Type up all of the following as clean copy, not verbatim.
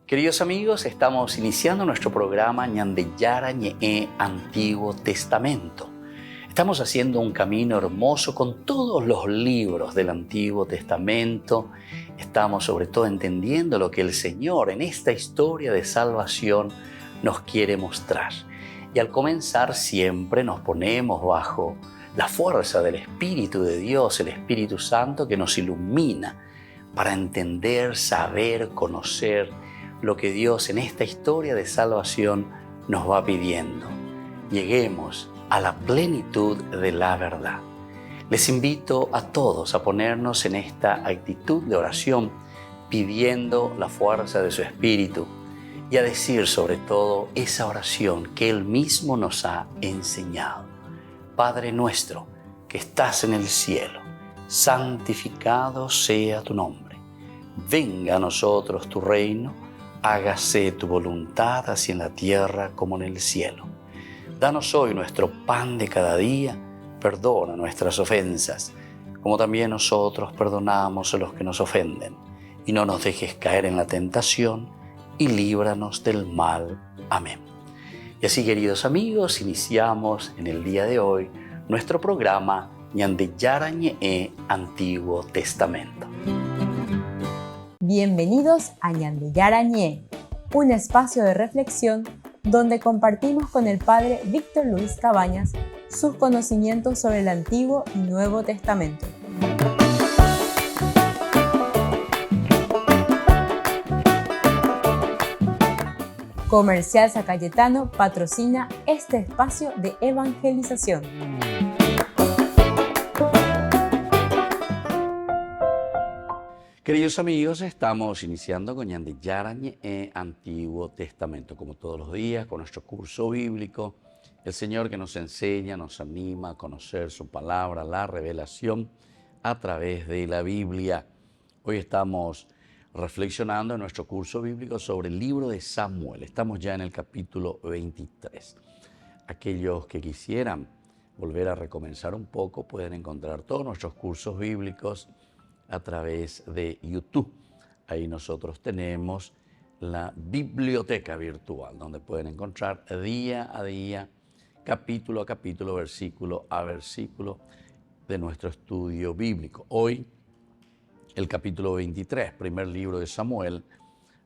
Queridos amigos, estamos iniciando nuestro programa Ñandeyara Ñe'e Antiguo Testamento. Estamos haciendo un camino hermoso con todos los libros del Antiguo Testamento. Estamos sobre todo entendiendo lo que el Señor en esta historia de salvación nos quiere mostrar. Y al comenzar siempre nos ponemos bajo la fuerza del Espíritu de Dios, el Espíritu Santo que nos ilumina para entender, saber, conocer lo que Dios en esta historia de salvación nos va pidiendo. Lleguemos a la plenitud de la verdad. Les invito a todos a ponernos en esta actitud de oración, pidiendo la fuerza de su Espíritu y a decir sobre todo esa oración que Él mismo nos ha enseñado. Padre nuestro que estás en el cielo, santificado sea tu nombre. Venga a nosotros tu reino, hágase tu voluntad así en la tierra como en el cielo. Danos hoy nuestro pan de cada día, perdona nuestras ofensas, como también nosotros perdonamos a los que nos ofenden. Y no nos dejes caer en la tentación, y líbranos del mal. Amén. Y así, queridos amigos, iniciamos en el día de hoy nuestro programa Ñandeyara Ñe'e Antiguo Testamento. Bienvenidos a Ñandeyara Ñe'e, un espacio de reflexión donde compartimos con el Padre Víctor Luis Cabañas sus conocimientos sobre el Antiguo y Nuevo Testamento. Comercial San Cayetano patrocina este espacio de evangelización. Queridos amigos, estamos iniciando con Ñandeyara Ñe'e Antiguo Testamento, como todos los días, con nuestro curso bíblico. El Señor que nos enseña, nos anima a conocer su palabra, la revelación a través de la Biblia. Hoy estamos reflexionando en nuestro curso bíblico sobre el libro de Samuel. Estamos ya en el capítulo 23. Aquellos que quisieran volver a recomenzar un poco pueden encontrar todos nuestros cursos bíblicos a través de YouTube. Ahí nosotros tenemos la biblioteca virtual, donde pueden encontrar día a día, capítulo a capítulo, versículo a versículo de nuestro estudio bíblico. Hoy, el capítulo 23, primer libro de Samuel,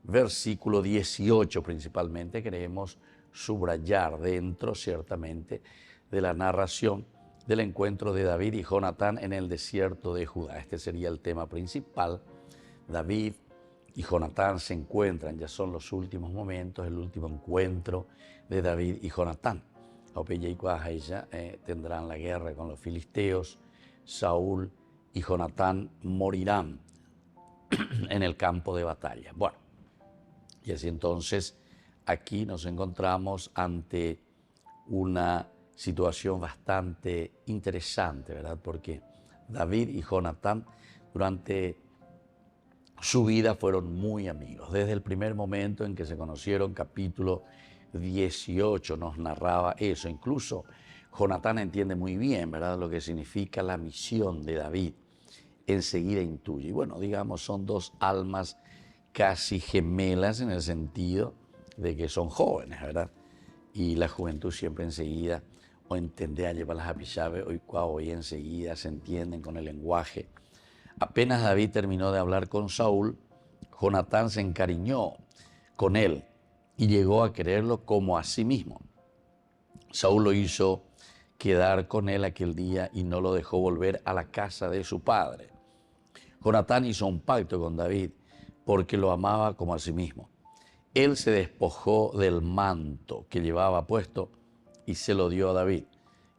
versículo 18 principalmente, queremos subrayar dentro, ciertamente, de la narración del encuentro de David y Jonatán en el desierto de Judá. Este sería el tema principal. David y Jonatán se encuentran, ya son los últimos momentos, el último encuentro de David y Jonatán. Tendrán la guerra con los filisteos. Saúl y Jonatán morirán en el campo de batalla. Bueno, y así entonces aquí nos encontramos ante una situación bastante interesante, ¿verdad? Porque David y Jonatán durante su vida fueron muy amigos. Desde el primer momento en que se conocieron, capítulo 18 nos narraba eso. Incluso Jonatán entiende muy bien, ¿verdad?, lo que significa la misión de David. Enseguida intuye. Y bueno, digamos, son dos almas casi gemelas en el sentido de que son jóvenes, ¿verdad? Y la juventud siempre enseguida o entender a llevar las apichaves hoy enseguida se entienden con el lenguaje. Apenas David terminó de hablar con Saúl, Jonatán se encariñó con él y llegó a quererlo como a sí mismo. Saúl lo hizo quedar con él aquel día y no lo dejó volver a la casa de su padre. Jonatán hizo un pacto con David porque lo amaba como a sí mismo. Él se despojó del manto que llevaba puesto y se lo dio a David.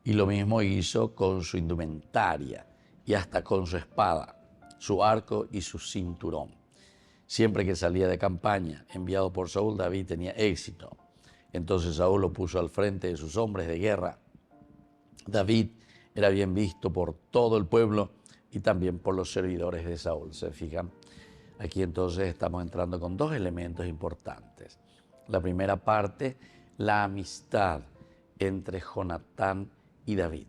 Y lo mismo hizo con su indumentaria y hasta con su espada, su arco y su cinturón. Siempre que salía de campaña, enviado por Saúl, David tenía éxito. Entonces Saúl lo puso al frente de sus hombres de guerra. David era bien visto por todo el pueblo y también por los servidores de Saúl. ¿Se fijan? Aquí entonces estamos entrando con dos elementos importantes. La primera parte, la amistad entre Jonatán y David,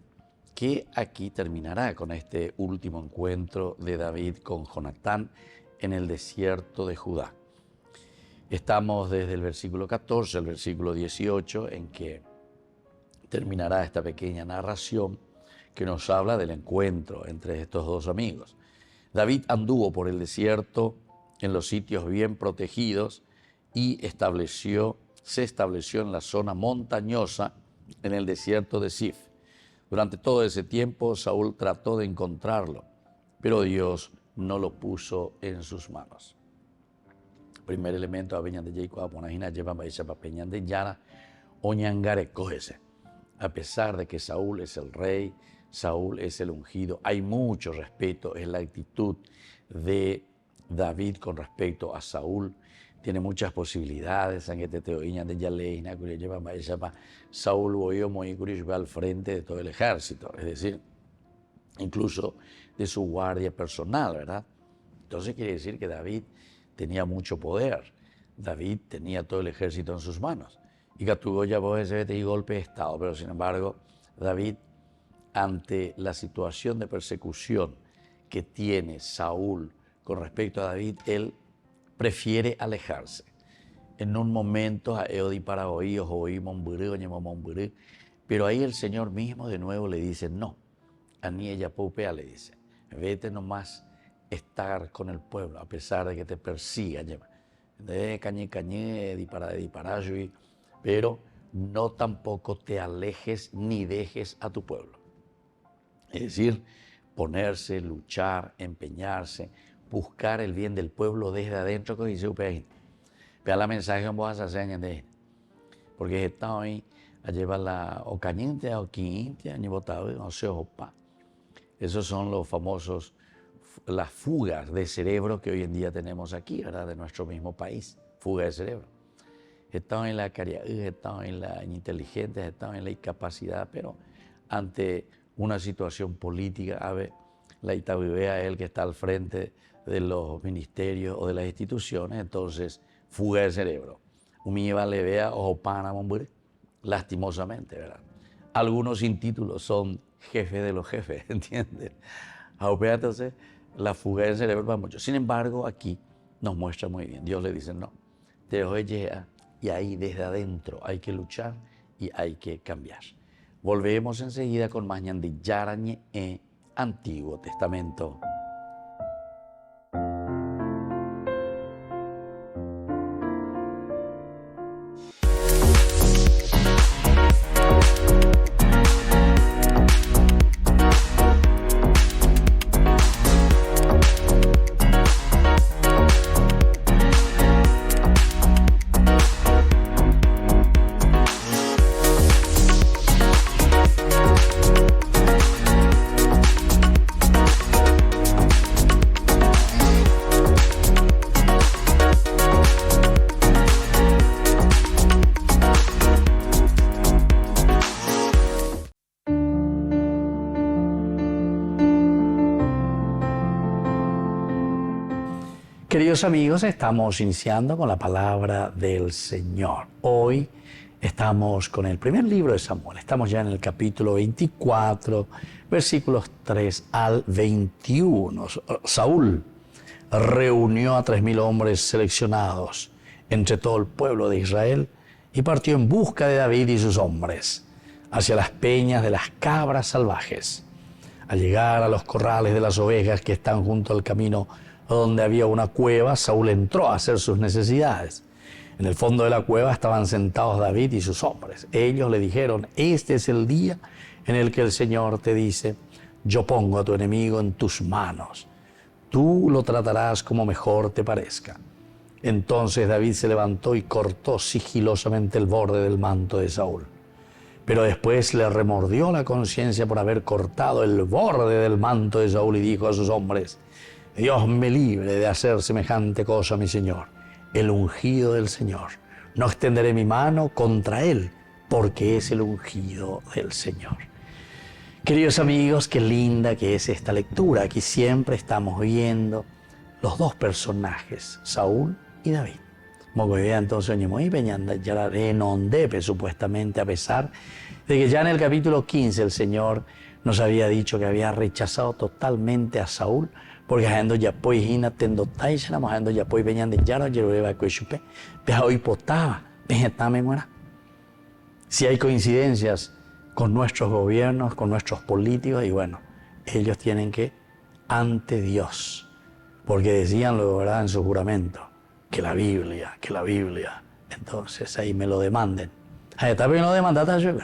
que aquí terminará con este último encuentro de David con Jonatán en el desierto de Judá. Estamos desde el versículo 14 al versículo 18, en que terminará esta pequeña narración que nos habla del encuentro entre estos dos amigos. David anduvo por el desierto en los sitios bien protegidos y se estableció en la zona montañosa en el desierto de Sif. Durante todo ese tiempo Saúl trató de encontrarlo, pero Dios no lo puso en sus manos. Primer elemento a peña de Jacob, Monajina lleva para peña de Yara, Oñangare, cógese. A pesar de que Saúl es el rey, Saúl es el ungido, hay mucho respeto, es la actitud de David con respecto a Saúl. Tiene muchas posibilidades, Saúl va al frente de todo el ejército, es decir, incluso de su guardia personal, ¿verdad? Entonces quiere decir que David tenía mucho poder, David tenía todo el ejército en sus manos. Y que tuvo ya ese golpe de estado, pero sin embargo, David, ante la situación de persecución que tiene Saúl con respecto a David, él prefiere alejarse. En un momento, pero ahí el Señor mismo de nuevo le dice, no, a ni ella popea le dice, vete nomás estar con el pueblo, a pesar de que te persiga, pero no tampoco te alejes ni dejes a tu pueblo. Es decir, ponerse, luchar, empeñarse, buscar el bien del pueblo desde adentro, que dice Upeajín. Vea la mensaje en voz a hacer, porque está hoy a llevar la ocañinte, o quininte, ni botado, no se opa. Esos son los famosos, las fugas de cerebro que hoy en día tenemos aquí, ¿verdad? De nuestro mismo país, fuga de cerebro. Están en la caridad, están en la inteligencia, están en la incapacidad, pero ante una situación política, a ver, la Itabibea es el que está al frente de los ministerios o de las instituciones, entonces fuga de cerebro. Umiva le vea o pana, lastimosamente, ¿verdad? Algunos sin títulos son jefes de los jefes, ¿entienden? Entonces, la fuga de cerebro va mucho. Sin embargo, aquí nos muestra muy bien. Dios le dice, no, te oye. Y ahí desde adentro hay que luchar y hay que cambiar. Volvemos enseguida con más de Yarañe Antiguo Testamento. Queridos amigos, estamos iniciando con la palabra del Señor. Hoy estamos con el primer libro de Samuel. Estamos ya en el capítulo 24, versículos 3 al 21. Saúl reunió a 3,000 hombres seleccionados entre todo el pueblo de Israel y partió en busca de David y sus hombres hacia las peñas de las cabras salvajes. Al llegar a los corrales de las ovejas que están junto al camino donde había una cueva, Saúl entró a hacer sus necesidades. En el fondo de la cueva estaban sentados David y sus hombres. Ellos le dijeron, este es el día en el que el Señor te dice, yo pongo a tu enemigo en tus manos. Tú lo tratarás como mejor te parezca. Entonces David se levantó y cortó sigilosamente el borde del manto de Saúl. Pero después le remordió la conciencia por haber cortado el borde del manto de Saúl y dijo a sus hombres, Dios me libre de hacer semejante cosa a mi Señor, el ungido del Señor. No extenderé mi mano contra él, porque es el ungido del Señor. Queridos amigos, qué linda que es esta lectura. Aquí siempre estamos viendo los dos personajes, Saúl y David. Entonces, supuestamente, a pesar de que ya en el capítulo 15 el Señor nos había dicho que había rechazado totalmente a Saúl porque haciendo ya pues hina tendo taisha na haciendo ya pues venían de yaro yereba cuechupe pero hoy potaba vegetame muera. Si hay coincidencias con nuestros gobiernos, con nuestros políticos, y bueno, ellos tienen que ante Dios, porque decían luego, ¿verdad?, en su juramento, que la Biblia, entonces ahí me lo demanden. Ahí está bien lo demandaste, yo.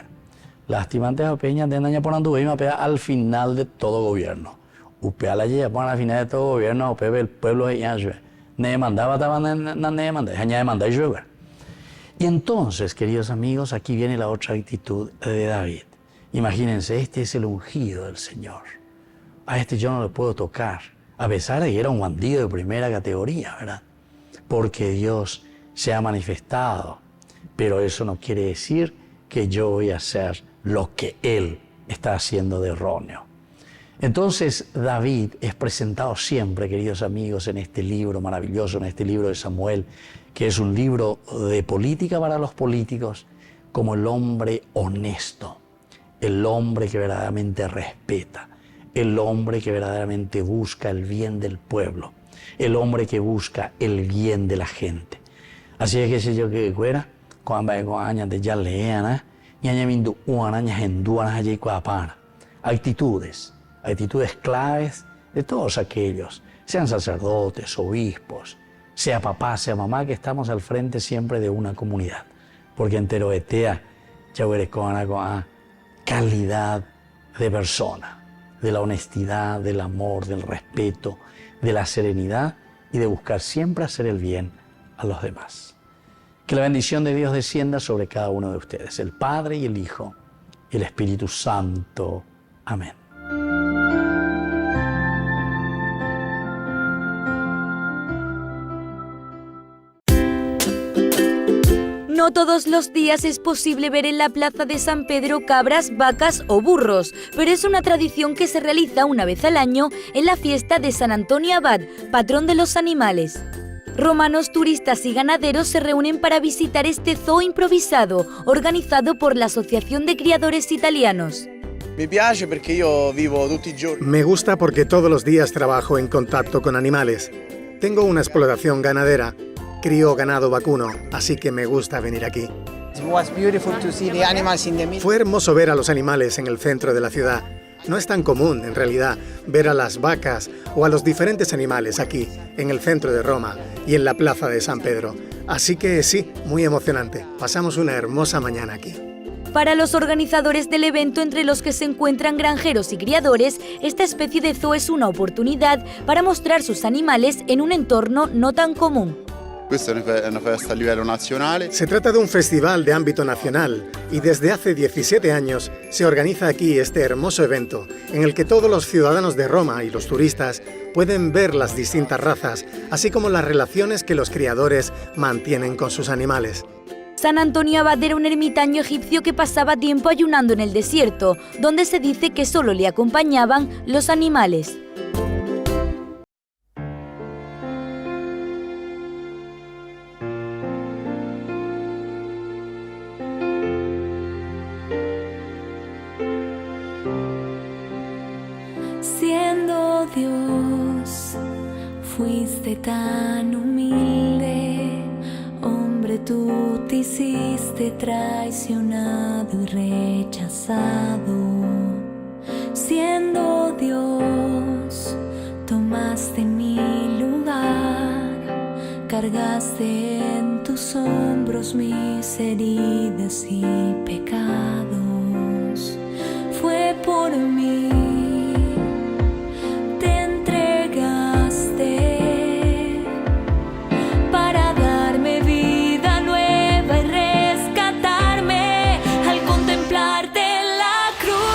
Lástima antes a Peña de Naña por Anduve y me pega al final de todo gobierno. Upea la llega por al final de todo gobierno, upea el pueblo de Yaña. Ne demandaba, estaba na demanda, Yaña demanda yo. Y entonces, queridos amigos, aquí viene la otra actitud de David. Imagínense, este es el ungido del Señor. A este yo no le puedo tocar, a pesar de que era un bandido de primera categoría, ¿verdad? Porque Dios se ha manifestado, pero eso no quiere decir que yo voy a hacer lo que Él está haciendo de erróneo. Entonces David es presentado siempre, queridos amigos, en este libro maravilloso, en este libro de Samuel, que es un libro de política para los políticos, como el hombre honesto, el hombre que verdaderamente respeta, el hombre que verdaderamente busca el bien del pueblo, el hombre que busca el bien de la gente. Así es que si yo que fuera, cuando años de ya lean, y años mindu uanañas en duanas allí cuapana, actitudes claves de todos aquellos, sean sacerdotes, obispos, sea papá, sea mamá, que estamos al frente siempre de una comunidad. Porque entero etea, ya veré con calidad de persona, de la honestidad, del amor, del respeto, de la serenidad y de buscar siempre hacer el bien a los demás. Que la bendición de Dios descienda sobre cada uno de ustedes, el Padre y el Hijo y el Espíritu Santo. Amén. No todos los días es posible ver en la plaza de San Pedro cabras, vacas o burros, pero es una tradición que se realiza una vez al año en la fiesta de San Antonio Abad, patrón de los animales. Romanos, turistas y ganaderos se reúnen para visitar este zoo improvisado, organizado por la Asociación de Criadores Italianos. Me gusta porque todos los días trabajo en contacto con animales. Tengo una explotación ganadera. Crío ganado vacuno, así que me gusta venir aquí. Fue hermoso ver a los animales en el centro de la ciudad. No es tan común, en realidad, ver a las vacas o a los diferentes animales aquí, en el centro de Roma y en la plaza de San Pedro. Así que sí, muy emocionante. Pasamos una hermosa mañana aquí. Para los organizadores del evento, entre los que se encuentran granjeros y criadores, esta especie de zoo es una oportunidad para mostrar sus animales en un entorno no tan común. Se trata de un festival de ámbito nacional y desde hace 17 años se organiza aquí este hermoso evento en el que todos los ciudadanos de Roma y los turistas pueden ver las distintas razas, así como las relaciones que los criadores mantienen con sus animales. San Antonio Abad era un ermitaño egipcio que pasaba tiempo ayunando en el desierto, donde se dice que solo le acompañaban los animales. Siendo Dios, fuiste tan humilde, hombre, tú te hiciste traicionado y rechazado. Siendo Dios, tomaste mi lugar, cargaste en tus hombros mis heridas y pecados. Fue por mí. La cruz.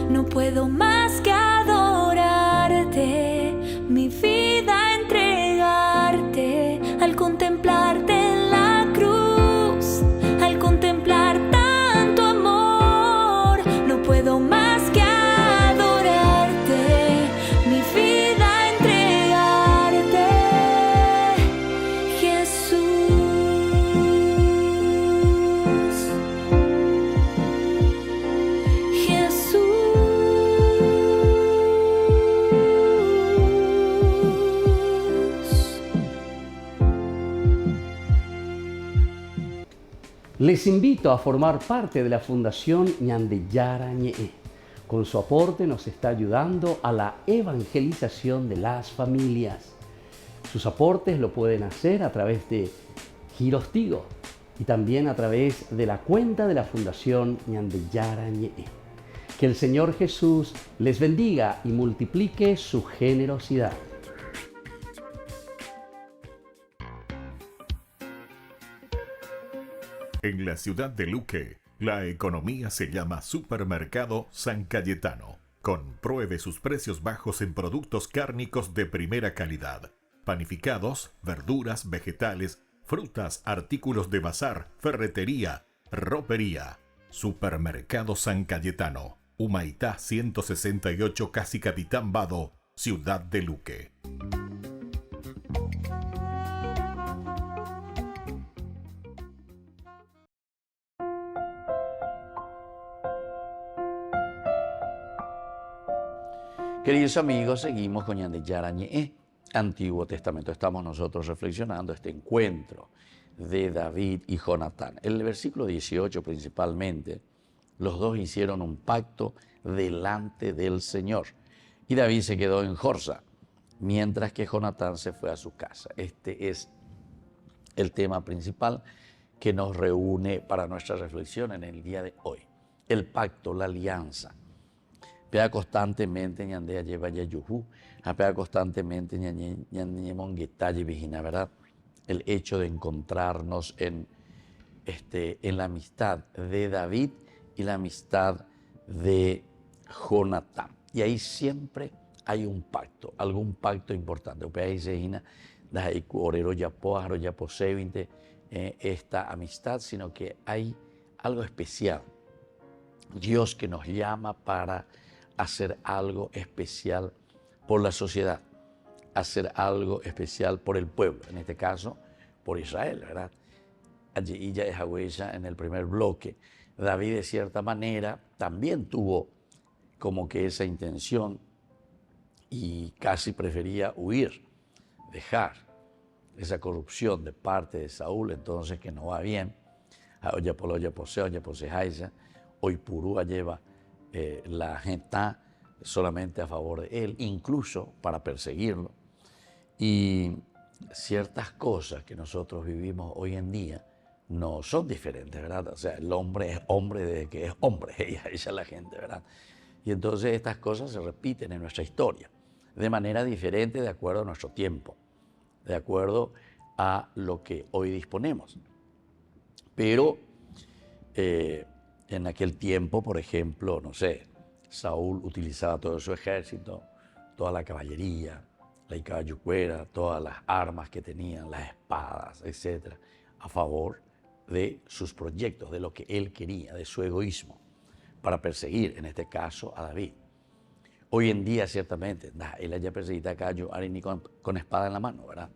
no puedo más que adorarte, mi vida entregarte, al contemplarte en la cruz, al contemplar tanto amor, no puedo más que adorarte, mi vida entregarte, Jesús. Les invito a formar parte de la Fundación Ñandeyara Ñe'e. Con su aporte nos está ayudando a la evangelización de las familias. Sus aportes lo pueden hacer a través de Giros Tigo y también a través de la cuenta de la Fundación Ñandeyara Ñe'e. Que el Señor Jesús les bendiga y multiplique su generosidad. En la ciudad de Luque, la economía se llama Supermercado San Cayetano. Compruebe sus precios bajos en productos cárnicos de primera calidad. Panificados, verduras, vegetales, frutas, artículos de bazar, ferretería, ropería. Supermercado San Cayetano, Humaitá 168, Casi Capitán Vado, ciudad de Luque. Queridos amigos, seguimos con Ñandeyara Ñe'e, Antiguo Testamento. Estamos nosotros reflexionando este encuentro de David y Jonatán. En el versículo 18 principalmente, los dos hicieron un pacto delante del Señor. Y David se quedó en Jorsa, mientras que Jonatán se fue a su casa. Este es el tema principal que nos reúne para nuestra reflexión en el día de hoy. El pacto, la alianza. Pea constantemente ñandea lleva yayujú, apea constantemente ñandea monguetalle vigina, ¿verdad? El hecho de encontrarnos en la amistad de David y la amistad de Jonatán. Y ahí siempre hay un pacto, algún pacto importante. Opea dice hina, daí orero yapo, aro yapo sevinte, esta amistad, sino que hay algo especial. Dios que nos llama para hacer algo especial por la sociedad, hacer algo especial por el pueblo, en este caso por Israel, ¿verdad? Allí ya es huella en el primer bloque. David de cierta manera también tuvo como que esa intención y casi prefería huir, dejar esa corrupción de parte de Saúl, entonces que no va bien. Hoy Purúa lleva la gente solamente a favor de él, incluso para perseguirlo. Y ciertas cosas que nosotros vivimos hoy en día no son diferentes, ¿verdad? O sea, el hombre es hombre desde que es hombre, ella es la gente, ¿verdad? Y entonces estas cosas se repiten en nuestra historia, de manera diferente de acuerdo a nuestro tiempo, de acuerdo a lo que hoy disponemos. Pero en aquel tiempo, por ejemplo, no sé, Saúl utilizaba todo su ejército, toda la caballería, la caballucuera, todas las armas que tenían, las espadas, etc., a favor de sus proyectos, de lo que él quería, de su egoísmo, para perseguir, en este caso, a David. Hoy en día, ciertamente, él haya perseguido a Cayo, ni con espada en la mano, ¿verdad?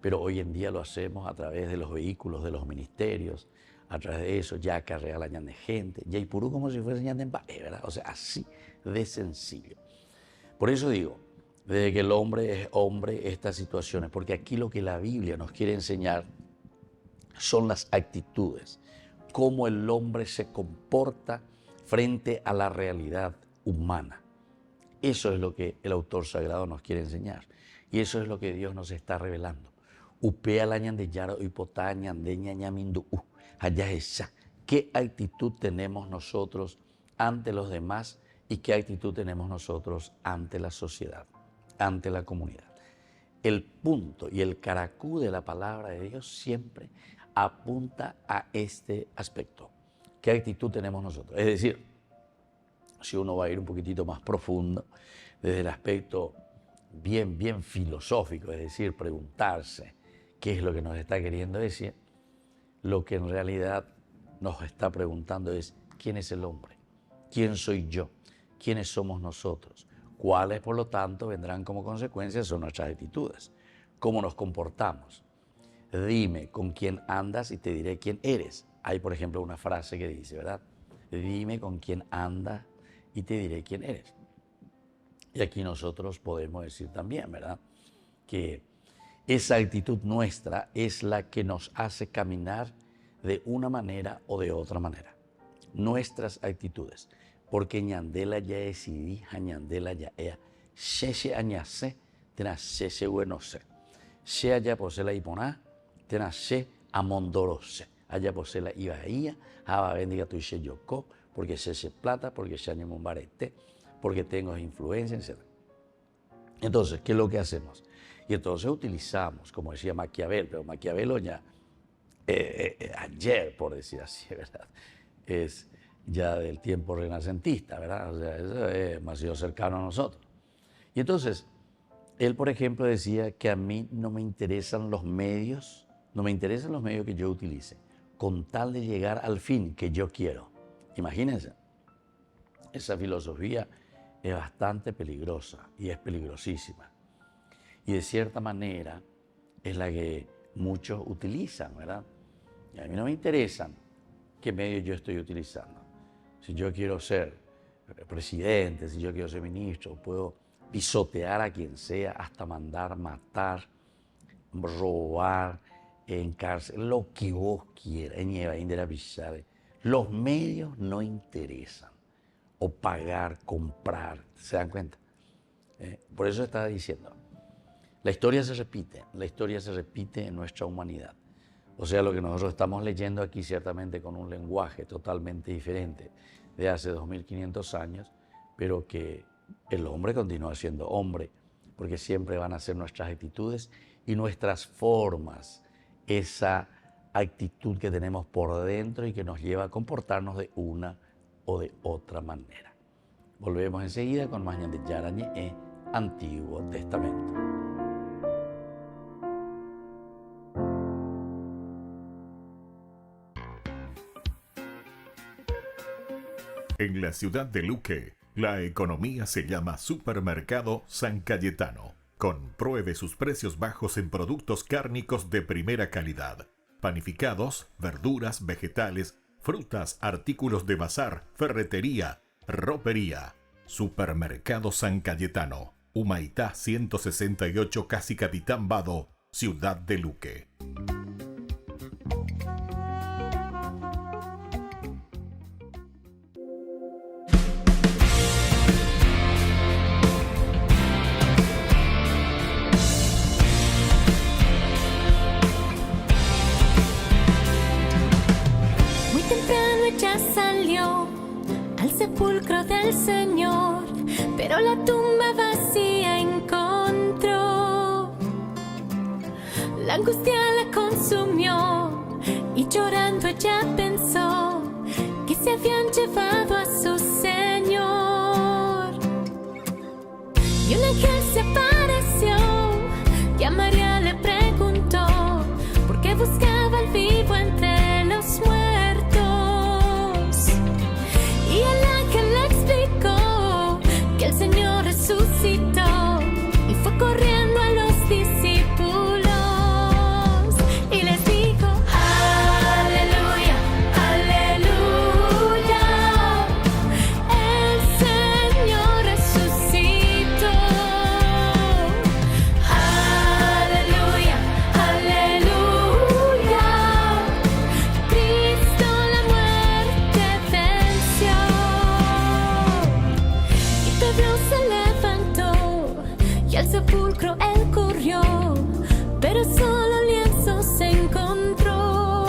Pero hoy en día lo hacemos a través de los vehículos, de los ministerios, a través de eso ya acarrea la ñan de gente, ya y purú como si fuese ñan de empaque, ¿verdad? O sea, así de sencillo. Por eso digo, desde que el hombre es hombre, estas situaciones, porque aquí lo que la Biblia nos quiere enseñar son las actitudes, cómo el hombre se comporta frente a la realidad humana. Eso es lo que el autor sagrado nos quiere enseñar y eso es lo que Dios nos está revelando. Upea la ñan de yaro ipotá ñan de ñañamindu allá esa. ¿Qué actitud tenemos nosotros ante los demás y qué actitud tenemos nosotros ante la sociedad, ante la comunidad? El punto y el caracú de la palabra de Dios siempre apunta a este aspecto. ¿Qué actitud tenemos nosotros? Es decir, si uno va a ir un poquitito más profundo, desde el aspecto bien filosófico, es decir, preguntarse qué es lo que nos está queriendo decir, lo que en realidad nos está preguntando es quién es el hombre, quién soy yo, quiénes somos nosotros, cuáles por lo tanto vendrán como consecuencia son nuestras actitudes, cómo nos comportamos. Dime con quién andas y te diré quién eres. Hay por ejemplo una frase que dice, ¿verdad? Dime con quién andas y te diré quién eres. Y aquí nosotros podemos decir también, ¿verdad?, que esa actitud nuestra es la que nos hace caminar de una manera o de otra manera. Nuestras actitudes. Porque ñandela ya decidí, ñandela ya ea, sheshe añase, tena sheshe buenose. She allá posela iponá, tena she amondorose. Allá posela ibaía, jaba bendiga tu she yoko, porque sheshe plata, porque shanye mumbarete, porque tengo influencia, etc. Entonces, ¿qué es lo que hacemos? Y entonces utilizamos, como decía Maquiavel, pero Maquiavelo ya, ayer, por decir así, ¿verdad?, es ya del tiempo renacentista, ¿verdad? O sea, eso es demasiado cercano a nosotros. Y entonces, él, por ejemplo, decía que a mí no me interesan los medios que yo utilice, con tal de llegar al fin que yo quiero. Imagínense, esa filosofía es bastante peligrosa y es peligrosísima. Y de cierta manera es la que muchos utilizan, ¿verdad? Y a mí no me interesan qué medios yo estoy utilizando. Si yo quiero ser presidente, si yo quiero ser ministro, puedo pisotear a quien sea, hasta mandar matar, robar, encarcelar, lo que vos quieras. Los medios no interesan. O pagar, comprar, ¿se dan cuenta? Por eso estaba diciendo, la historia se repite en nuestra humanidad. O sea, lo que nosotros estamos leyendo aquí ciertamente con un lenguaje totalmente diferente de hace 2500 años, pero que el hombre continúa siendo hombre, porque siempre van a ser nuestras actitudes y nuestras formas, esa actitud que tenemos por dentro y que nos lleva a comportarnos de una o de otra manera. Volvemos enseguida con más de Yarañe, Antiguo Testamento. En la ciudad de Luque, la economía se llama Supermercado San Cayetano. Compruebe sus precios bajos en productos cárnicos de primera calidad. Panificados, verduras, vegetales, frutas, artículos de bazar, ferretería, ropería. Supermercado San Cayetano, Humaitá 168, Casi Capitán Vado, ciudad de Luque. Muy temprano ella salió al sepulcro del Señor, pero la tumba vacía encontró. La angustia la consumió y llorando ella pensó que se habían llevado a su Señor. Y un ángel se apareció y a María le preguntó por qué buscaba al vivo entre los muertos. Y el ángel le explicó que el Señor resucitó y fue corriendo a los discípulos y les dijo: aleluya, aleluya, el Señor resucitó. Aleluya, aleluya, Cristo la muerte venció. Y Pedro se levantó y al sepulcro él corrió, pero solo lienzo se encontró.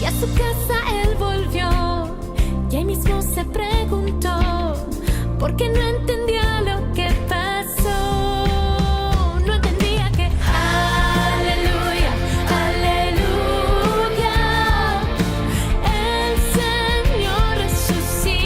Y a su casa él volvió y ahí mismo se preguntó por qué no entendía lo que pasó. No entendía que aleluya, aleluya, el Señor resucitó.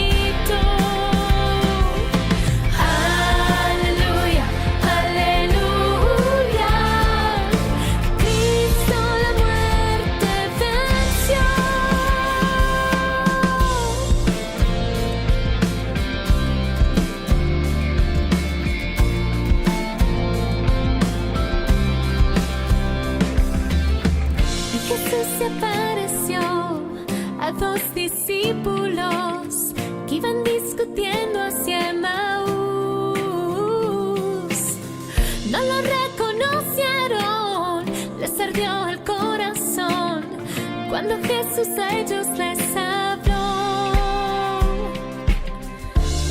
cuando Jesús a ellos les habló.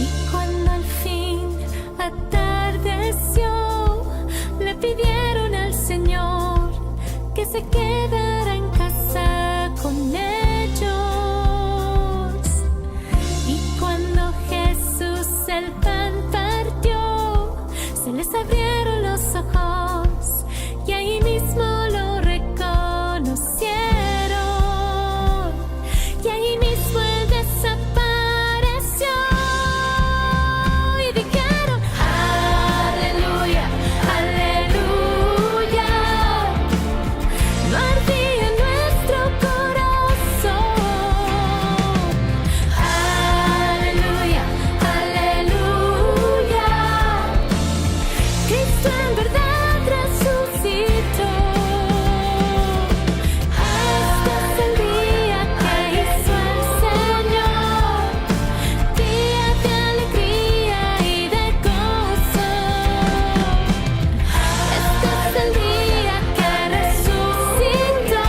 Y cuando al fin atardeció, le pidieron al Señor que se quedara en casa con ellos. Y cuando Jesús el pan partió, se les abrieron los ojos y ahí mismo lo reconocieron. Y ahí mismo él desapareció. Y dijeron: aleluya, aleluya. No ardía nuestro corazón. Aleluya, aleluya. Cristo en verdad resucitó. Este es el día que hizo el Señor, día de alegría y de gozo. Este es el día que resucitó,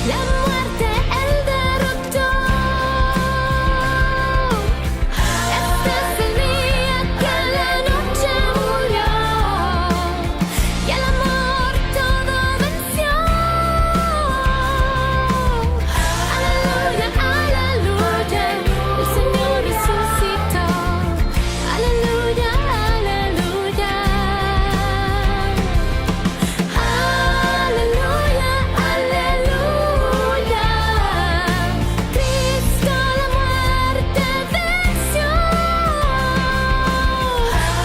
la muerte él derrotó. Este es el día que la noche murió y el amor todo venció. Aleluya, aleluya, el Señor resucitó. Aleluya, aleluya. Aleluya, aleluya. Cristo la muerte venció.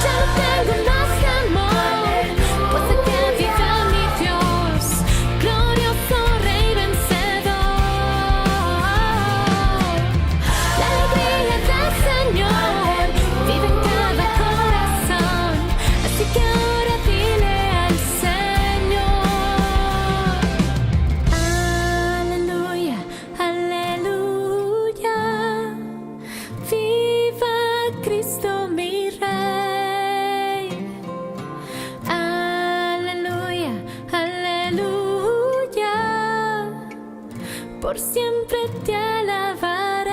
Ya no tengo más temor, pues sé que vive mi Dios, glorioso Rey vencedor. La alegría del Señor vive en cada corazón, así que ahora dile al Señor: aleluya, aleluya. Viva Cristo mi Rey. Aleluya, aleluya. Por siempre te alabaré.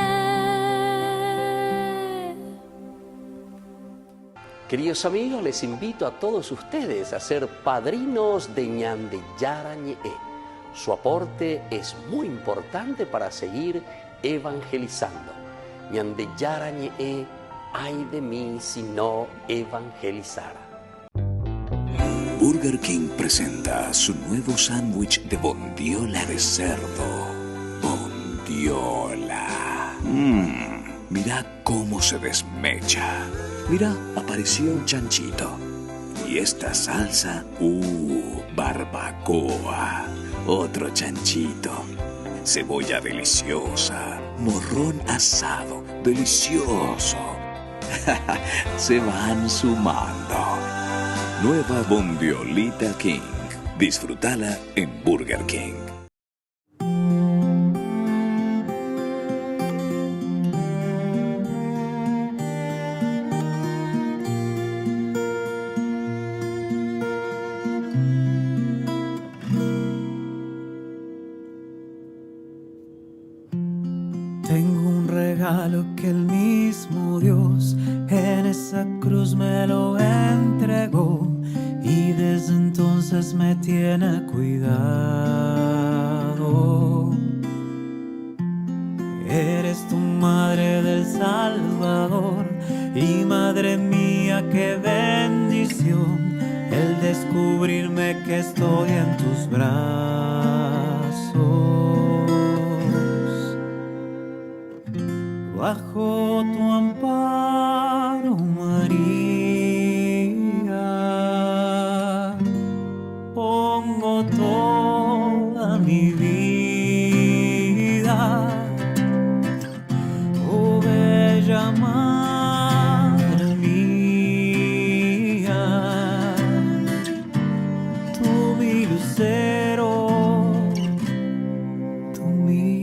Queridos amigos, les invito a todos ustedes a ser padrinos de Ñande Yarañe. Su aporte es muy importante para seguir evangelizando. Ñande Yarañe, ay de mí si no evangelizara. Burger King presenta su nuevo sándwich de bondiola de cerdo. Bondiola. Mira cómo se desmecha. Mira, apareció un chanchito. Y esta salsa, barbacoa. Otro chanchito. Cebolla deliciosa. Morrón asado, delicioso. Se van sumando. Nueva Bondiolita King. Disfrútala en Burger King. Tengo un regalo que el mismo Dios en esa cruz me lo entregó y desde entonces me tiene cuidado. Eres tu madre del Salvador y madre mía, qué bendición el descubrirme que estoy en tus brazos. Bajo tu amparo, María, pongo toda mi vida. Oh, bella madre mía, tú mi lucero, tú mía.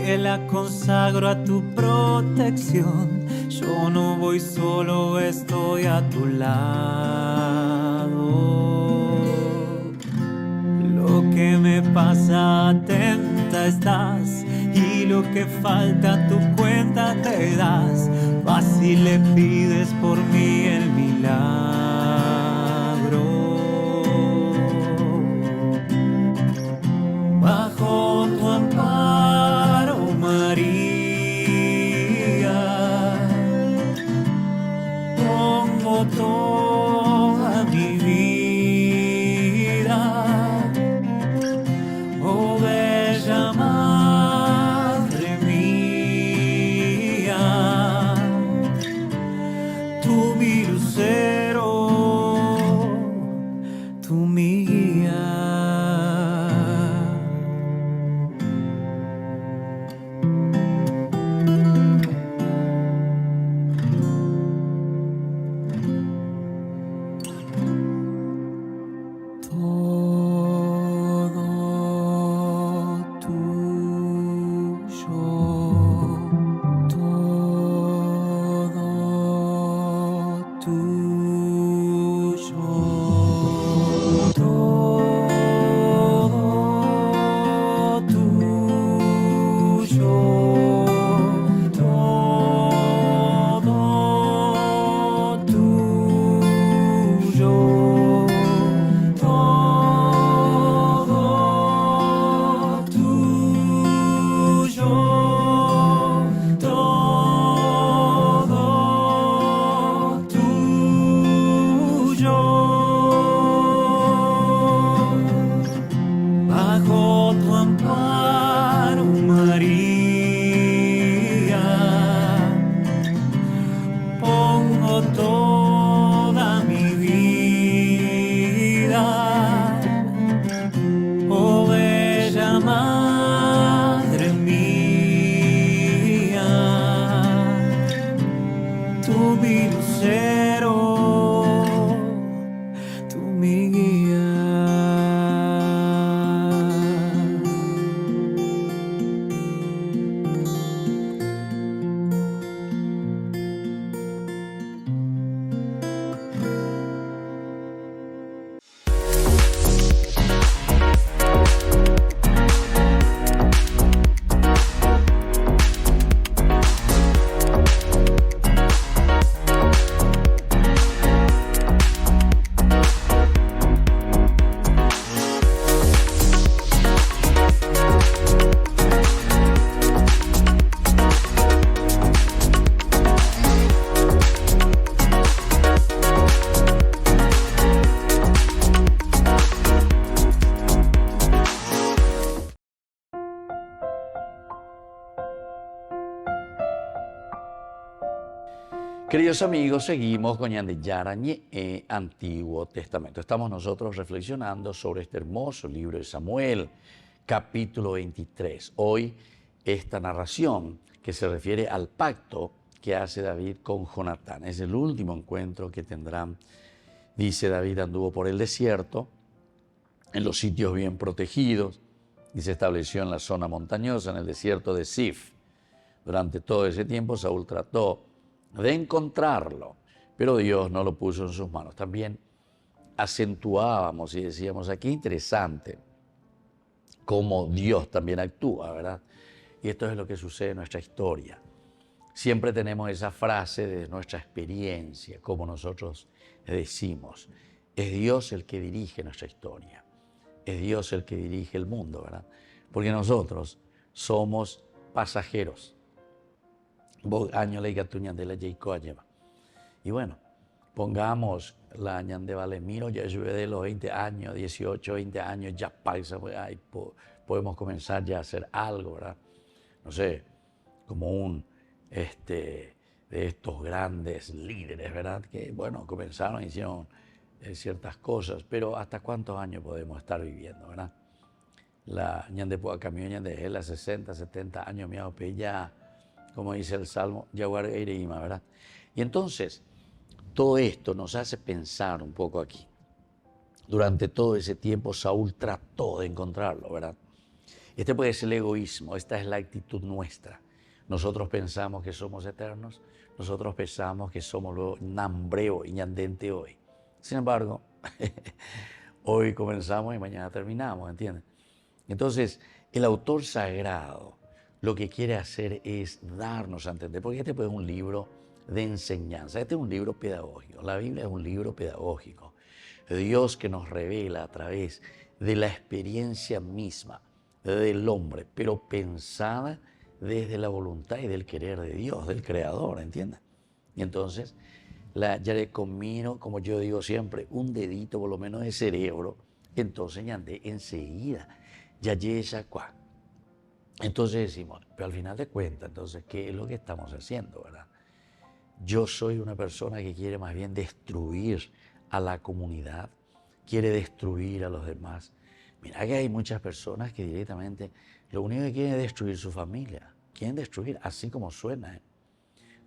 que la consagro a tu protección. Yo no voy solo, estoy a tu lado. Lo que me pasa, atenta estás, y lo que falta tu cuenta te das. Vas y le pides por mí el milagro. Bajo tu amparo, María, pongo toda mi vida. Oh, bella madre mía, tú mi lucero, tú mi guía. Bajo tu amparo, María, pongo toda mi vida. Oh, bella madre mía, tú mi lucero, tú mi guía. Queridos amigos, seguimos con Ñandeyarañe, Antiguo Testamento. Estamos nosotros reflexionando sobre este hermoso libro de Samuel, capítulo 23. Hoy esta narración que se refiere al pacto que hace David con Jonatán. Es el último encuentro que tendrán. Dice David anduvo por el desierto, en los sitios bien protegidos, y se estableció en la zona montañosa, en el desierto de Sif. Durante todo ese tiempo Saúl trató de encontrarlo, pero Dios no lo puso en sus manos. También acentuábamos y decíamos aquí, interesante, cómo Dios también actúa, ¿verdad? Y esto es lo que sucede en nuestra historia. Siempre tenemos esa frase de nuestra experiencia, como nosotros decimos, es Dios el que dirige nuestra historia, es Dios el que dirige el mundo, ¿verdad? Porque nosotros somos pasajeros. Y bueno, pongamos la Ñande Valemiro, ya llueve de los 20 años, 18, 20 años, ya paisa, ahí podemos comenzar ya a hacer algo, ¿verdad? No sé, como un, de estos grandes líderes, ¿verdad? Que, bueno, comenzaron, hicieron ciertas cosas, pero ¿hasta cuántos años podemos estar viviendo, verdad? La Ñande Puacamión, Ñande la 60, 70 años, mi ya, como dice el Salmo, Yaguar Eireima, ¿verdad? Y entonces, todo esto nos hace pensar un poco aquí. Durante todo ese tiempo, Saúl trató de encontrarlo, ¿verdad? Este puede ser el egoísmo, esta es la actitud nuestra. Nosotros pensamos que somos eternos, nosotros pensamos que somos lo nambreo y ñandente hoy. Sin embargo, hoy comenzamos y mañana terminamos, ¿entiendes? Entonces, el autor sagrado lo que quiere hacer es darnos a entender, porque este pues, es un libro de enseñanza, este es un libro pedagógico, la Biblia es un libro pedagógico. Dios que nos revela a través de la experiencia misma del hombre, pero pensada desde la voluntad y del querer de Dios, del Creador, ¿entiendes? Y entonces, ya le combino, como yo digo siempre, un dedito por lo menos de cerebro, entonces ya andé enseguida, ya esa cuá. Entonces decimos, pero al final de cuentas, entonces, ¿qué es lo que estamos haciendo, verdad? Yo soy una persona que quiere más bien destruir a la comunidad, quiere destruir a los demás. Mira que hay muchas personas que directamente lo único que quieren es destruir su familia, quieren destruir, así como suena.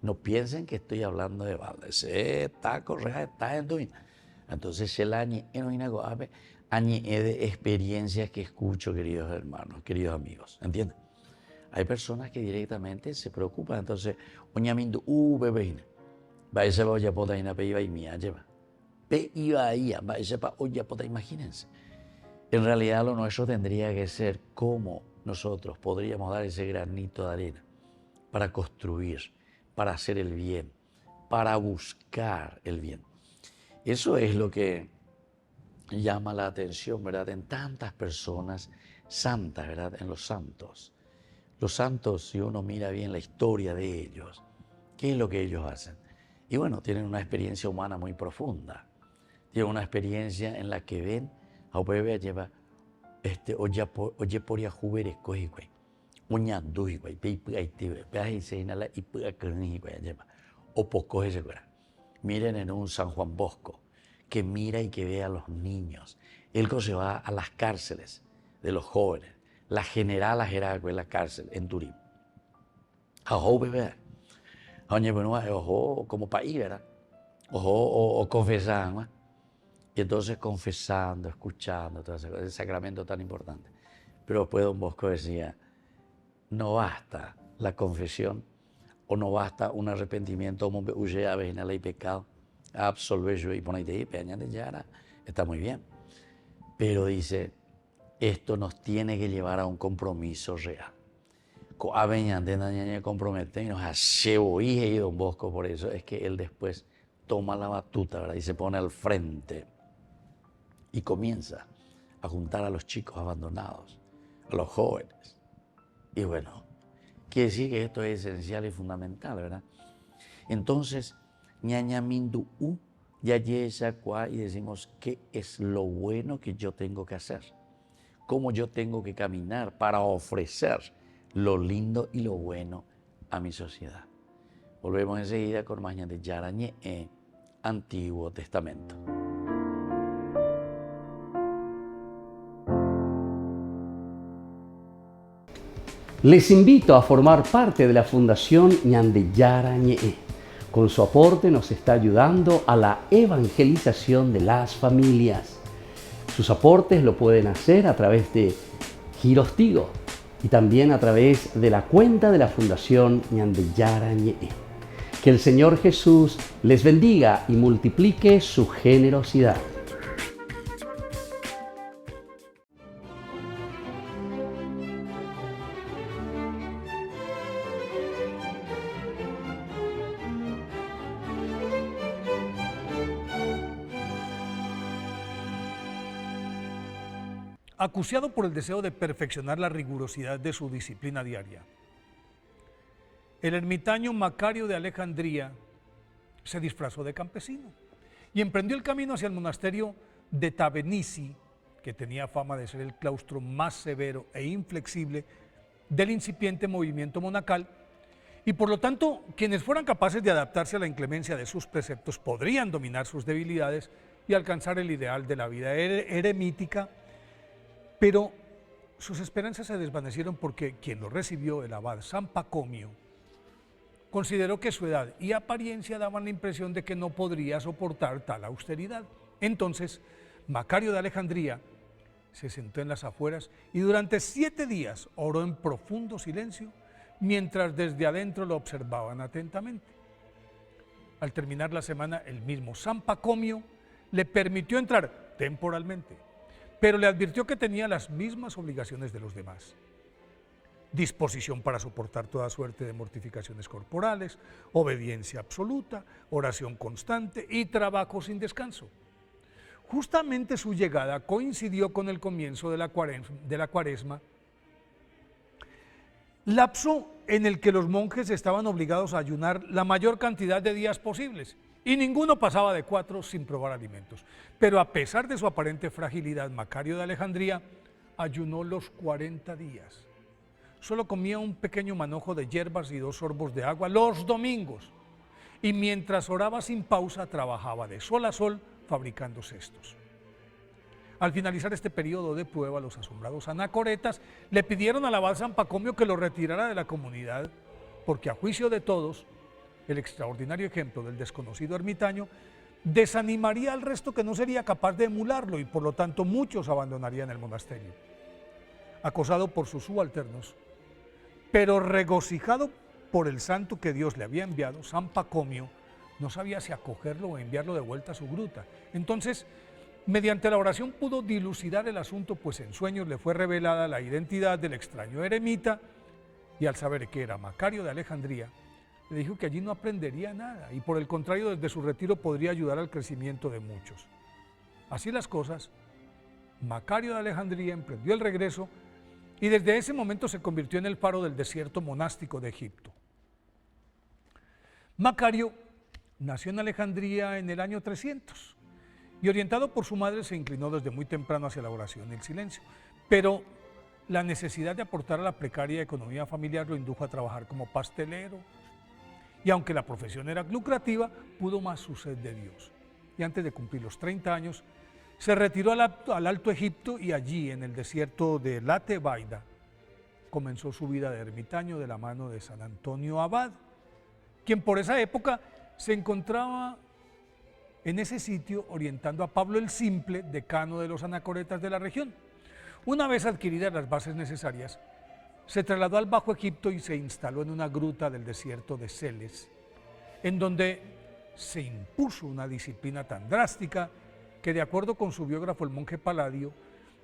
No piensen que estoy hablando de balde, está correcto, está en tu. Entonces, el año de experiencias que escucho, queridos hermanos, queridos amigos, ¿entienden? Hay personas que directamente se preocupan, entonces, oñamindo, bebé, va a ser olla pota ina pe iba y mía lleva. Pe iba ahí, va a ser pa olla pota, imagínense. En realidad, lo nuestro tendría que ser cómo nosotros podríamos dar ese granito de arena para construir, para hacer el bien, para buscar el bien. Eso es lo que llama la atención, ¿verdad? En tantas personas santas, ¿verdad? En los santos. Los santos, si uno mira bien la historia de ellos, ¿qué es lo que ellos hacen? Y bueno, tienen una experiencia humana muy profunda. Tienen una experiencia en la que ven a bebé lleva oye por ya juberes cojigüey. Uñan dujigüey, peipuaitibre, peaje se inhala y puga carnigüey lleva. O poco ese fuera. Miren en un San Juan Bosco, que mira y que ve a los niños. Él se va a las cárceles de los jóvenes. La general en la cárcel en Turín. Ojo, bebé. Ojo, como país, ¿verdad? Ojo, o confesando. Y entonces confesando, escuchando, todo ese sacramento tan importante. Pero después Don Bosco decía, no basta la confesión o no basta un arrepentimiento como huye a la ley pecado, absolver yo y ponete ahí, peñate ya, está muy bien. Pero dice, esto nos tiene que llevar a un compromiso real. Compromete y nos hace y Don Bosco, por eso es que él después toma la batuta, ¿verdad? Y se pone al frente y comienza a juntar a los chicos abandonados, a los jóvenes. Y bueno, quiere decir que esto es esencial y fundamental, ¿verdad? Entonces, ñañamindu ya yesa cuá y decimos qué es lo bueno que yo tengo que hacer, cómo yo tengo que caminar para ofrecer lo lindo y lo bueno a mi sociedad. Volvemos enseguida con más de Yarañé en Antiguo Testamento. Les invito a formar parte de la Fundación Ñandeyara Ñe'e. Con su aporte nos está ayudando a la evangelización de las familias. Sus aportes lo pueden hacer a través de Giros Tigo y también a través de la cuenta de la Fundación Ñandeyara Ñe'e. Que el Señor Jesús les bendiga y multiplique su generosidad. Acuciado por el deseo de perfeccionar la rigurosidad de su disciplina diaria, el ermitaño Macario de Alejandría se disfrazó de campesino y emprendió el camino hacia el monasterio de Tabenici, que tenía fama de ser el claustro más severo e inflexible del incipiente movimiento monacal, y por lo tanto quienes fueran capaces de adaptarse a la inclemencia de sus preceptos podrían dominar sus debilidades y alcanzar el ideal de la vida eremítica. Pero sus esperanzas se desvanecieron porque quien lo recibió, el abad San Pacomio, consideró que su edad y apariencia daban la impresión de que no podría soportar tal austeridad. Entonces, Macario de Alejandría se sentó en las afueras y durante 7 días oró en profundo silencio, mientras desde adentro lo observaban atentamente. Al terminar la semana, el mismo San Pacomio le permitió entrar temporalmente, pero le advirtió que tenía las mismas obligaciones de los demás: disposición para soportar toda suerte de mortificaciones corporales, obediencia absoluta, oración constante y trabajo sin descanso. Justamente su llegada coincidió con el comienzo de la cuaresma, lapso en el que los monjes estaban obligados a ayunar la mayor cantidad de días posibles, y ninguno pasaba de 4 sin probar alimentos. Pero a pesar de su aparente fragilidad, Macario de Alejandría ayunó los 40 días. Solo comía un pequeño manojo de hierbas y 2 sorbos de agua los domingos, y mientras oraba sin pausa trabajaba de sol a sol fabricando cestos. Al finalizar este periodo de prueba, los asombrados anacoretas le pidieron al abad San Pacomio que lo retirara de la comunidad, porque a juicio de todos, el extraordinario ejemplo del desconocido ermitaño desanimaría al resto, que no sería capaz de emularlo, y por lo tanto muchos abandonarían el monasterio. Acosado por sus subalternos, pero regocijado por el santo que Dios le había enviado, San Pacomio no sabía si acogerlo o enviarlo de vuelta a su gruta. Entonces, mediante la oración pudo dilucidar el asunto, pues en sueños le fue revelada la identidad del extraño eremita, y al saber que era Macario de Alejandría, le dijo que allí no aprendería nada y por el contrario desde su retiro podría ayudar al crecimiento de muchos. Así las cosas, Macario de Alejandría emprendió el regreso y desde ese momento se convirtió en el faro del desierto monástico de Egipto. Macario nació en Alejandría en el año 300 y orientado por su madre se inclinó desde muy temprano hacia la oración y el silencio, pero la necesidad de aportar a la precaria economía familiar lo indujo a trabajar como pastelero, y aunque la profesión era lucrativa, pudo más su sed de Dios. Y antes de cumplir los 30 años, se retiró al Alto Egipto y allí, en el desierto de La Tebaida, comenzó su vida de ermitaño de la mano de San Antonio Abad, quien por esa época se encontraba en ese sitio orientando a Pablo el Simple, decano de los anacoretas de la región. Una vez adquiridas las bases necesarias, se trasladó al Bajo Egipto y se instaló en una gruta del desierto de Celes, en donde se impuso una disciplina tan drástica que, de acuerdo con su biógrafo el monje Palladio,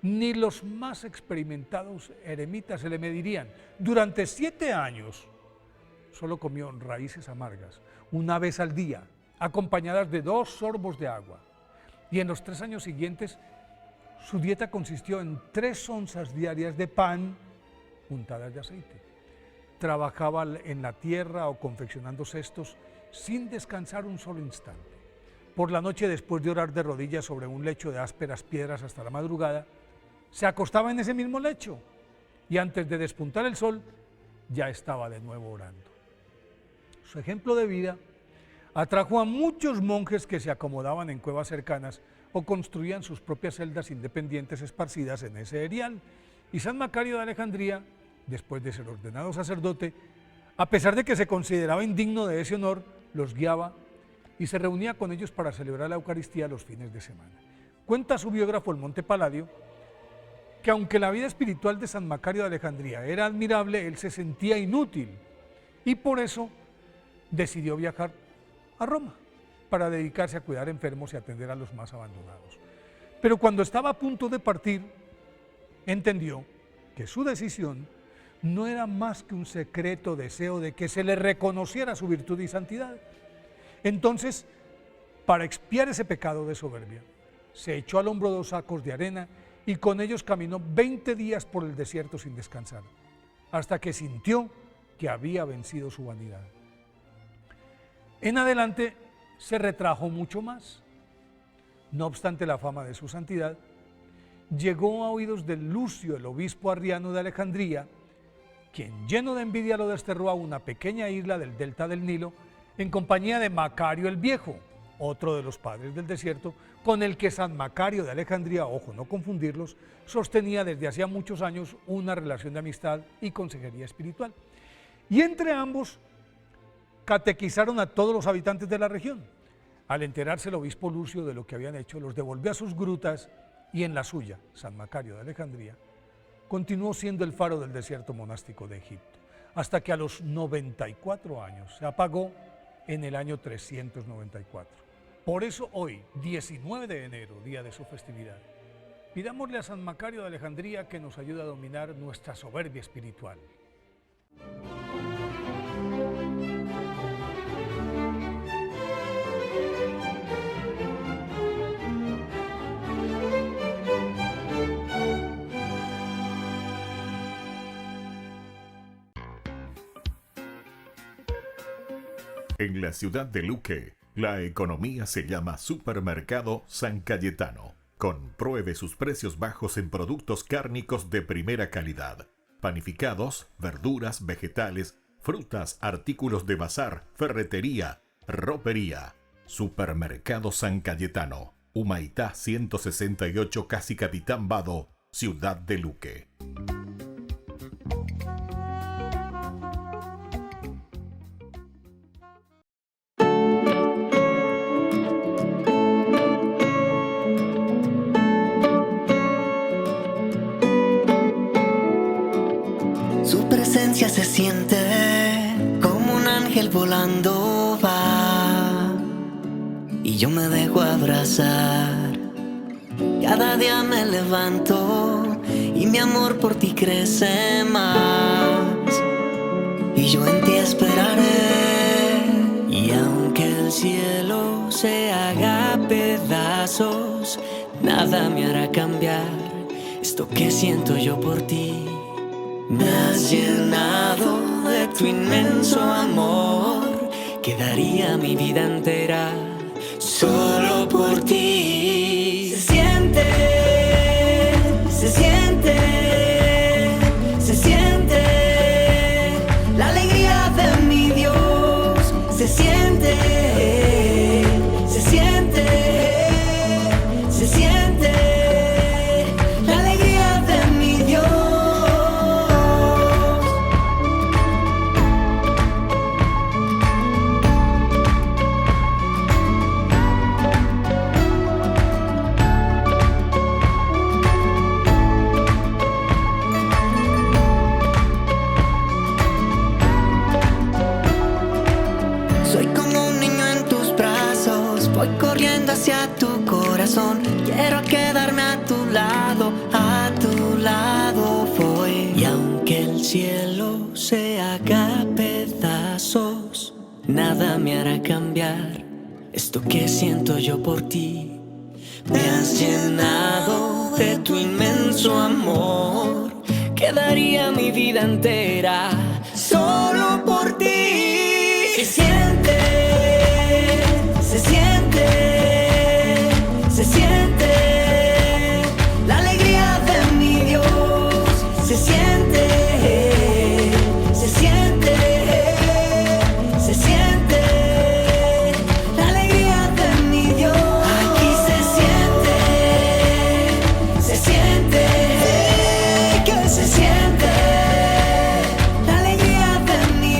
ni los más experimentados eremitas se le medirían. Durante 7 años solo comió raíces amargas, una vez al día, acompañadas de 2 sorbos de agua, y en los 3 años siguientes su dieta consistió en 3 onzas diarias de pan untadas de aceite. Trabajaba en la tierra o confeccionando cestos sin descansar un solo instante. Por la noche, después de orar de rodillas sobre un lecho de ásperas piedras hasta la madrugada, se acostaba en ese mismo lecho y antes de despuntar el sol ya estaba de nuevo orando. Su ejemplo de vida atrajo a muchos monjes que se acomodaban en cuevas cercanas o construían sus propias celdas independientes esparcidas en ese erial. Y San Macario de Alejandría, después de ser ordenado sacerdote, a pesar de que se consideraba indigno de ese honor, los guiaba y se reunía con ellos para celebrar la Eucaristía los fines de semana. Cuenta su biógrafo el monje Palladio que aunque la vida espiritual de San Macario de Alejandría era admirable, él se sentía inútil y por eso decidió viajar a Roma para dedicarse a cuidar enfermos y atender a los más abandonados. Pero cuando estaba a punto de partir, entendió que su decisión no era más que un secreto deseo de que se le reconociera su virtud y santidad. Entonces, para expiar ese pecado de soberbia, se echó al hombro 2 sacos de arena y con ellos caminó 20 días por el desierto sin descansar, hasta que sintió que había vencido su vanidad. En adelante se retrajo mucho más. No obstante la fama de su santidad, llegó a oídos de Lucio, el obispo arriano de Alejandría, quien lleno de envidia lo desterró a una pequeña isla del delta del Nilo en compañía de Macario el Viejo, otro de los padres del desierto, con el que San Macario de Alejandría, ojo, no confundirlos, sostenía desde hacía muchos años una relación de amistad y consejería espiritual. Y entre ambos catequizaron a todos los habitantes de la región. Al enterarse el obispo Lucio de lo que habían hecho, los devolvió a sus grutas y en la suya, San Macario de Alejandría, continuó siendo el faro del desierto monástico de Egipto, hasta que a los 94 años se apagó en el año 394. Por eso hoy, 19 de enero, día de su festividad, pidámosle a San Macario de Alejandría que nos ayude a dominar nuestra soberbia espiritual. En la ciudad de Luque, la economía se llama Supermercado San Cayetano. Compruebe sus precios bajos en productos cárnicos de primera calidad. Panificados, verduras, vegetales, frutas, artículos de bazar, ferretería, ropería. Supermercado San Cayetano, Humaitá 168, Casi Capitán Vado, ciudad de Luque. Su presencia se siente como un ángel volando va, y yo me dejo abrazar. Cada día me levanto y mi amor por ti crece más, y yo en ti esperaré. Y aunque el cielo se haga pedazos, nada me hará cambiar esto que siento yo por ti. Me has llenado de tu inmenso amor, que daría mi vida entera solo por ti. Se siente, se siente, se siente la alegría de mi Dios. Se siente, se siente, se siente la alegría de mi Dios. Voy corriendo hacia tu corazón, quiero quedarme a tu lado voy. Y aunque el cielo se haga pedazos, nada me hará cambiar esto que siento yo por ti. Me has llenado de tu inmenso amor, que daría mi vida entera solo por ti. Se siente, se siente, se siente la alegría de mi Dios. Se siente, se siente, se siente la alegría de mi Dios. Aquí se siente, que se siente la alegría de mi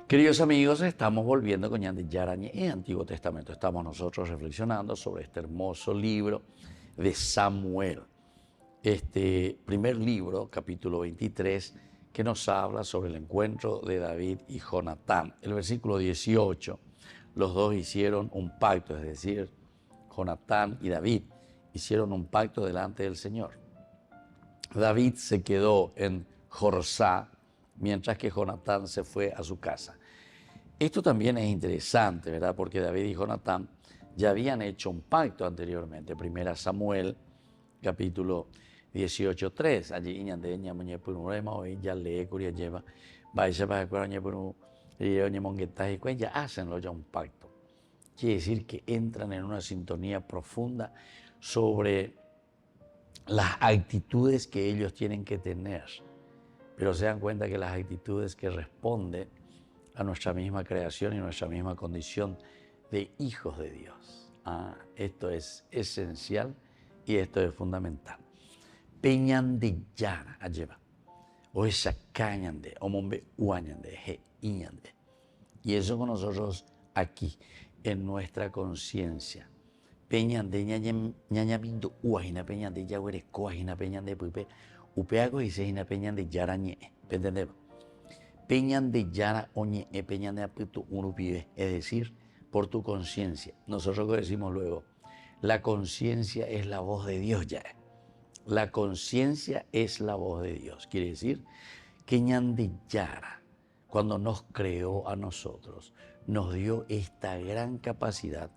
Queridos amigos, estamos volviendo con Ñande Yarañe en Antiguo Testamento. Estamos nosotros reflexionando sobre este hermoso libro de Samuel. Este primer libro, capítulo 23, que nos habla sobre el encuentro de David y Jonatán. El versículo 18, los dos hicieron un pacto, es decir, Jonatán y David hicieron un pacto delante del Señor. David se quedó en Jorsá, mientras que Jonatán se fue a su casa. Esto también es interesante, ¿verdad? Porque David y Jonatán ya habían hecho un pacto anteriormente. Primera Samuel, capítulo 18:3. Allí ya hacen ya un pacto. Quiere decir que entran en una sintonía profunda sobre las actitudes que ellos tienen que tener. Pero se dan cuenta que las actitudes que responden a nuestra misma creación y nuestra misma condición de hijos de Dios. Esto es esencial y esto es fundamental. Peñande yara lleva. O esa cañande, o mombe uañande, he iñande. Y eso con nosotros aquí, en nuestra conciencia. Peñande ñañamindo uajina peñande yaguere coajina peñande pupe. Upeago y sejina peñande yara ñe. ¿Entendemos? Peñande yara oñe peñande aputu urupibe. Es decir, por tu conciencia. Nosotros decimos luego, la conciencia es la voz de Dios ya. La conciencia es la voz de Dios. Quiere decir que ñande yara, cuando nos creó a nosotros, nos dio esta gran capacidad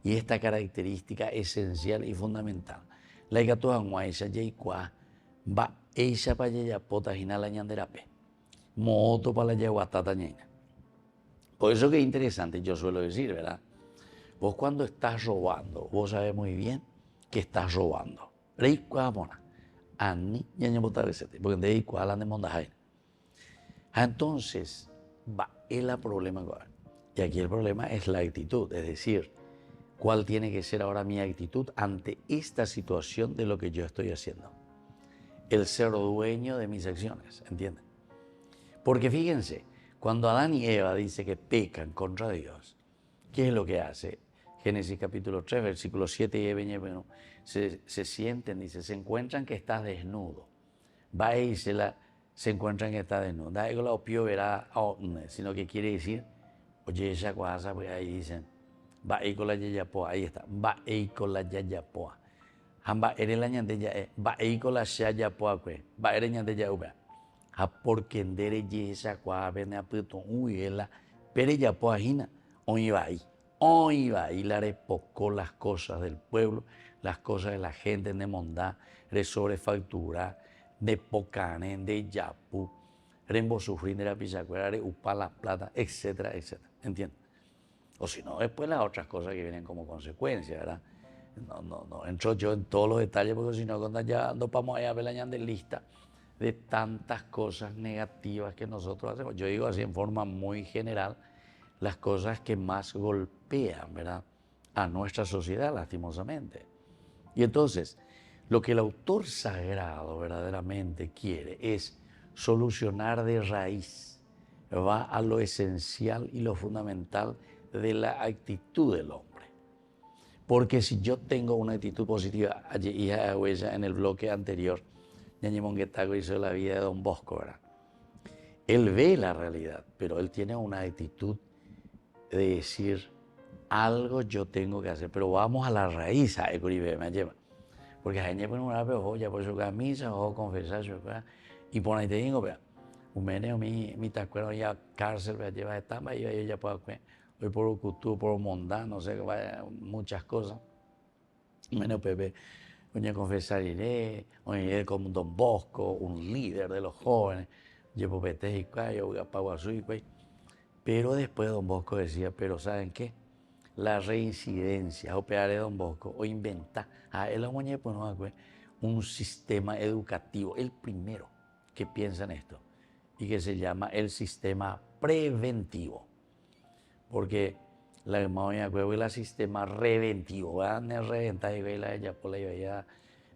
y esta característica esencial y fundamental. La ikatua nguaisha yeikua va eisha pa yeya pota jinala ñanderape. Moto para la yaguatata ñaina. Por eso que es interesante, yo suelo decir, ¿verdad? Vos cuando estás robando, vos sabés muy bien que estás robando. Reikua mona. Ani ñaña botaresete. Porque de reikua la de mondajaina. Entonces, va el problema. Y aquí el problema es la actitud, es decir, ¿cuál tiene que ser ahora mi actitud ante esta situación de lo que yo estoy haciendo? El ser dueño de mis acciones, ¿entienden? Porque fíjense, cuando Adán y Eva dice que pecan contra Dios, ¿qué es lo que hace? Génesis capítulo 3, versículo 7 y 21, se sienten, dice, se encuentran que estás desnudo. Va y se encuentran que está desnudo. Da ego la opio verá, sino que quiere decir, oye, esa cosa, pues ahí dicen, va y con la yayapoa, ahí está, va y con la yayapoa. Hamba eres la ñandeya, va y con la yayapoa, va eres ñandeya uba. Porque endere esa cosa, ven a puto, la pero yapoa hina, hoy va y la repocó las cosas del pueblo, las cosas de la gente de mondá, de sobrefactura, de pocane, de yapu, rembo sufrir de la pichacuera, de upa la plata, etcétera, etcétera. ¿Entienden? O si no, después las otras cosas que vienen como consecuencia, ¿verdad? No entro yo en todos los detalles porque si no, cuando ya ando para allá a ver la de lista de tantas cosas negativas que nosotros hacemos. Yo digo así en forma muy general, las cosas que más golpean, ¿verdad?, a nuestra sociedad, lastimosamente. Y entonces, lo que el autor sagrado verdaderamente quiere es solucionar de raíz, va a lo esencial y lo fundamental de la actitud del hombre. Porque si yo tengo una actitud positiva, allí en el bloque anterior, Ñañe Monguetago hizo la vida de Don Bosco, ¿verdad? Él ve la realidad, pero él tiene una actitud de decir, algo yo tengo que hacer, pero vamos a la raíz, me lleva. Porque a gente pone una pejoya por su camisa, o confesar, y por ahí te digo, un meneo, mi tacuero ya cárcel, lleva de tamba, y yo ya puedo, hoy por Cutú, por Mondá, no sé, muchas cosas. Un meneo Pepe, oye, confesar iré, oye, como Don Bosco, un líder de los jóvenes, llevo Pete y Cuayo, Paguazú y Cuay. Pero después Don Bosco decía, pero ¿saben qué? La reincidencia, operar de Don Bosco, o inventar, un sistema educativo, el primero que piensa en esto, y que se llama el sistema preventivo. Porque la memoria es el sistema reventivo, van a reventar y la ella por la idea,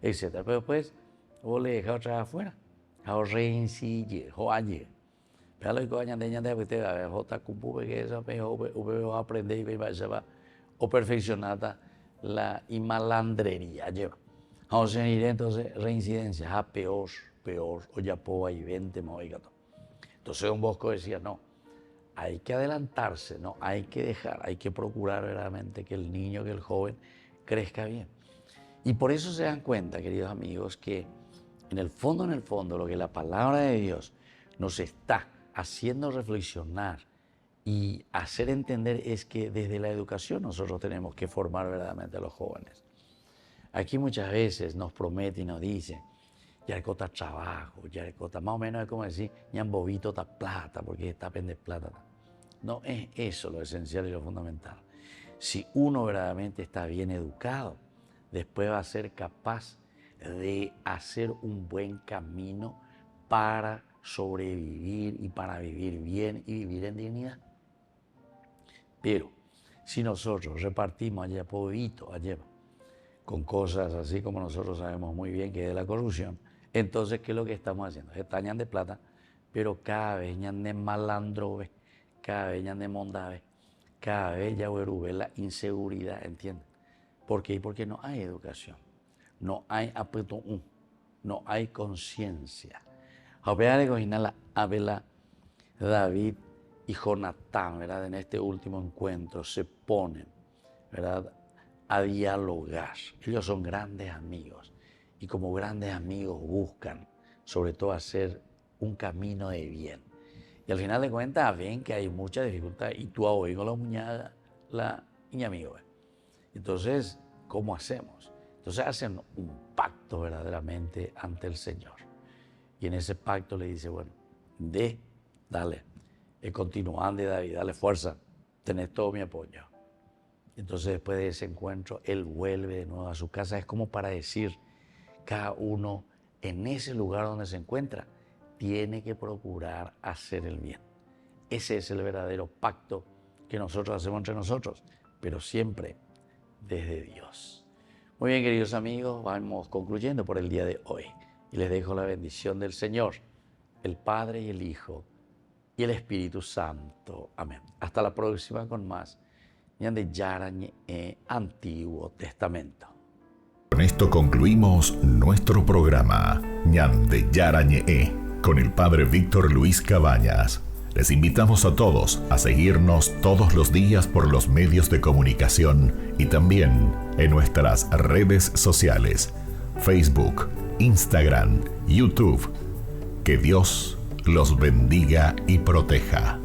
etc. Pero después, vos le dejas otra vez afuera, o reincidir, o ayer. Pero lo que vayan de ñande porque te va a jota cupu que esa va a aprender y va a perfeccionar la malandrería. Vamos a ir entonces reincidencia, peor, o ya puedo ahí 20 movigato. Entonces Don Bosco decía, no, hay que adelantarse, no, hay que dejar, hay que procurar verdaderamente que el niño, que el joven crezca bien. Y por eso se dan cuenta, queridos amigos, que en el fondo, lo que la palabra de Dios nos está haciendo reflexionar y hacer entender es que desde la educación nosotros tenemos que formar verdaderamente a los jóvenes. Aquí muchas veces nos promete y nos dice, ya hay cota trabajo, ya hay cota, más o menos es como decir, ya bobito ta plata, porque está pende plata. No es eso lo esencial y lo fundamental. Si uno verdaderamente está bien educado, después va a ser capaz de hacer un buen camino para sobrevivir y para vivir bien y vivir en dignidad. Pero si nosotros repartimos allá pobito, allá, con cosas así como nosotros sabemos muy bien que es de la corrupción, entonces, ¿qué es lo que estamos haciendo? Estañan de plata, pero cada vez ñan de malandro, cada vez ñan de mondave, cada vez ya ve la inseguridad, ¿entienden? ¿Por qué? Porque no hay educación, no hay apetito, no hay conciencia. David y Jonatán, ¿verdad? En este último encuentro se ponen, ¿verdad?, a dialogar. Ellos son grandes amigos y como grandes amigos buscan sobre todo hacer un camino de bien. Y al final de cuentas ven que hay mucha dificultad y tú ahogas con la muñeca, la niña amigo. Entonces, ¿cómo hacemos? Entonces hacen un pacto verdaderamente ante el Señor. Y en ese pacto le dice, bueno, dale, continuando David, dale fuerza, tenés todo mi apoyo. Entonces después de ese encuentro, él vuelve de nuevo a su casa. Es como para decir, cada uno en ese lugar donde se encuentra tiene que procurar hacer el bien. Ese es el verdadero pacto que nosotros hacemos entre nosotros, pero siempre desde Dios. Muy bien, queridos amigos, vamos concluyendo por el día de hoy. Y les dejo la bendición del Señor, el Padre y el Hijo y el Espíritu Santo. Amén. Hasta la próxima con más de Yarañe Antiguo Testamento. Con esto concluimos nuestro programa Ñande Yarañe con el Padre Víctor Luis Cabañas. Les invitamos a todos a seguirnos todos los días por los medios de comunicación y también en nuestras redes sociales, Facebook, Instagram, YouTube. Que Dios los bendiga y proteja.